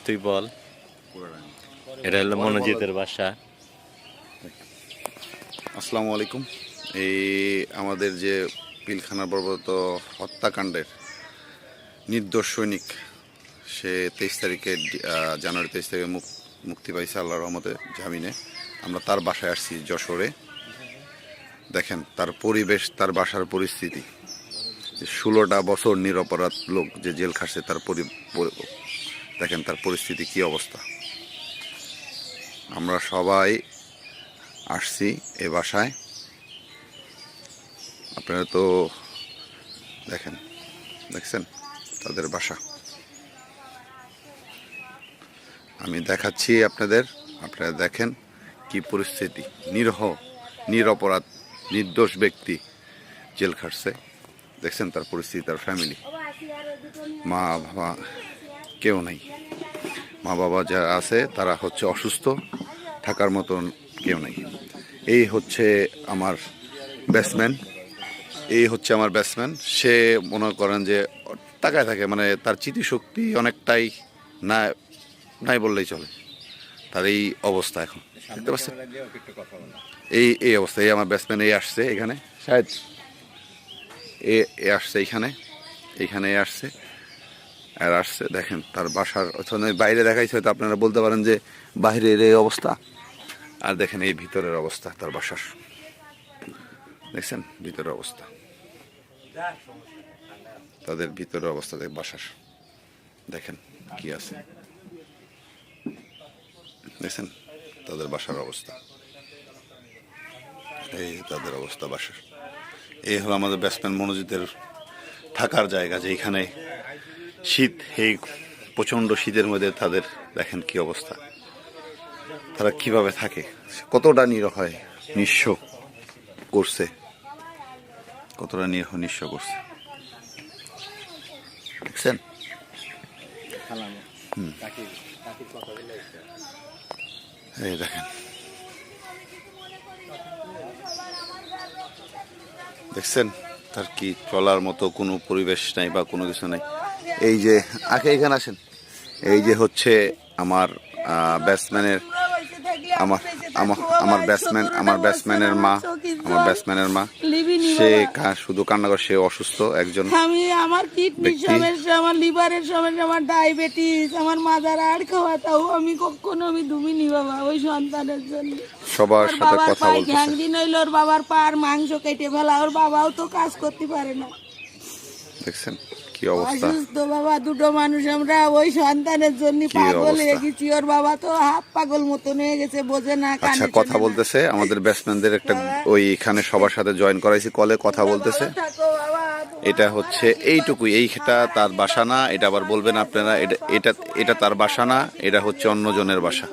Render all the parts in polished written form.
তুই বল, এটা হলো মনোজিতের বাসা। আসসালামু আলাইকুম। এই আমাদের যে পিলখানা পর্বত হত্যাকাণ্ডের নির্দোষ সৈনিক, সে 23 তারিখে জানুয়ারি 23 তারিখে মুক্তি পাইছে আল্লাহর রহমতে জামিনে। আমরা তার বাসায় আসছি যশোরে। দেখেন তার পরিবেশ, তার বাসার পরিস্থিতি। 16টা বছর নিরপরাধ লোক যে জেল খাটছে, তার দেখেন তার পরিস্থিতি কি অবস্থা। আমরা সবাই আসছি এ বাসায়। আপনারা তো দেখছেন তাদের বাসা। আমি দেখাচ্ছি আপনাদের, আপনারা দেখেন কি পরিস্থিতি। নিরপরাধ নির্দোষ ব্যক্তি জেল খাটছে। দেখছেন তার পরিস্থিতি, তার ফ্যামিলি, মা বাবা কেউ নাই। মা বাবা যারা আছে তারা হচ্ছে অসুস্থ, থাকার মতন কেউ নাই। এই হচ্ছে আমার ব্যাটসম্যান। সে মনে করেন যে তাকায় থাকে, মানে তার স্মৃতিশক্তি অনেকটাই নাই বললেই চলে। তার এই অবস্থা এখন দেখতে পাচ্ছেন, এই অবস্থা। এই আমার ব্যাটসম্যান আসছে এখানে, শায়দ আসছে এইখানে আসছে দেখেন তার বাসার বাইরে দেখাইছে, হয়তো আপনারা বলতে পারেন যে বাইরের এই অবস্থা, আর দেখেন এই ভিতরের অবস্থা তার বাসার। দেখছেন ভিতরের অবস্থা, তাদের ভিতরের অবস্থা বাসার দেখেন কি আছে। দেখছেন তাদের বাসার অবস্থা, এই তাদের অবস্থা বাসার। এই হলো আমাদের ব্যাটসম্যান মনোজিতের থাকার জায়গা, যে এখানে শীত, এই প্রচণ্ড শীতের মধ্যে তাদের দেখেন কি অবস্থা। তারা কিভাবে থাকে, কতটা নিঃস্ব করছে, দেখছেন। এই দেখেন, দেখছেন তার কি চলার মতো কোনো পরিবেশ নাই বা কোনো কিছু নাই। এই যে এখানে আসেন, এই যে হচ্ছে আমার ব্যাটসম্যানের ব্যাটসম্যানের মা, সে শুধু কান্না করে। সে অসুস্থ একজন, আমার কিডনির সমস্যা, আমার লিভারের সমস্যা, আমার ডায়াবেটিস, আমার মাদার আর খাওয়াতাও আমি কখনো দুমিনি বাবা ওই সন্তানের জন্য। সবার সাথে কথা বলতে ঘ্যাংদিন হইল, ওর বাবার পার মাংস কেটে ফেলা, ওর বাবাও তো কাজ করতে পারে না। দেখছেন কি অবস্থা, অসুস্থ বাবা, দুটো মানুষ আমরা ওই সন্তানের জন্য পাগল হয়ে গেছি। ওর বাবা তো হাফ পাগল মতন হয়ে গেছে, বোঝে না। আচ্ছা, কথা বলতেছে আমাদের ব্যাটসম্যানদের একটা ওইখানে সবার সাথে জয়েন করাইছি, কলে কথা বলতেছে। এটা হচ্ছে এইটুকুই, এইটা তার বাসা না। এটা আবার বলবেন আপনারা এটা তার বাসা না, এটা হচ্ছে অন্যজনের বাসা।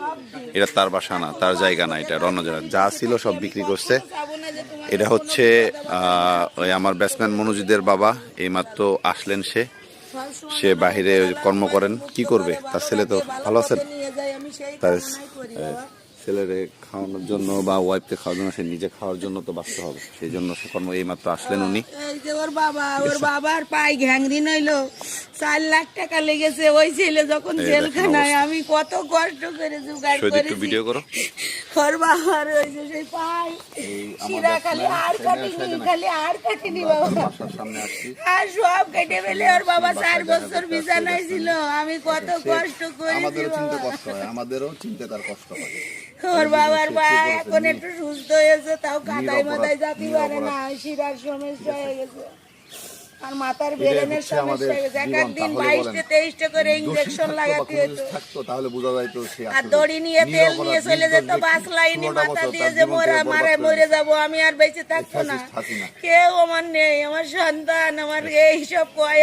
এটা তার বাসা না, তার জায়গা না, এটা অন্যজনের। যা ছিল সব বিক্রি করছে। এটা হচ্ছে ওই আমার ব্যাটসম্যান মনোজিদের বাবা, এইমাত্র আসলেন। সে বাহিরে কর্ম করেন, কি করবে? তার ছেলে তো ভালো আছেন, তার ছেলেরে খাওয়ানোর জন্য বা ওয়াইফকে খাওয়ার জন্য, সে নিজে খাওয়ার জন্য তো বাঁচতে হবে, সেই জন্য সে কর্ম। এইমাত্র আসলেন উনি। ওর বাবার পায়ে ঘ্যাংদিন হইলো, 4 লাখ টাকা লেগেছে ওই ছেলে যখন জেলখানায়। আমি কত কষ্ট করে জোগাড় করেছি। ভিডিও করো। ওর বাবার হয়েছে সেই পায়ে শিরা, খালি আর কাটিনি বাবা, আর সব কেটে ফেলে। ওর বাবা 4 বছর বিছানায় ছিল। আমি কত কষ্ট করেছি, আমাদেরও চিন্তা তার কষ্ট হয়। ওর বাবার পায়ে এখন একটু সুস্থ হয়েছে, তাও কাদায় মাথায় যেতে পারে না, শিরার সমস্যা হয়ে গেছে, আর মাথার বেরেনের সমস্যা হয়ে গেছে। একদিন 22-23 করে ইঞ্জেকশন লাগাতে হতো, তাহলে বোঝা যায় তো। আর দড়ি নিয়ে তেল নিয়ে চলে যেত বাস লাইনে, মাথা দিয়ে যে মরে যাবো, আমি আর বেঁচে থাকবো না। কেউ আমার নেই, আমার সন্তান আমার এইসব কয়।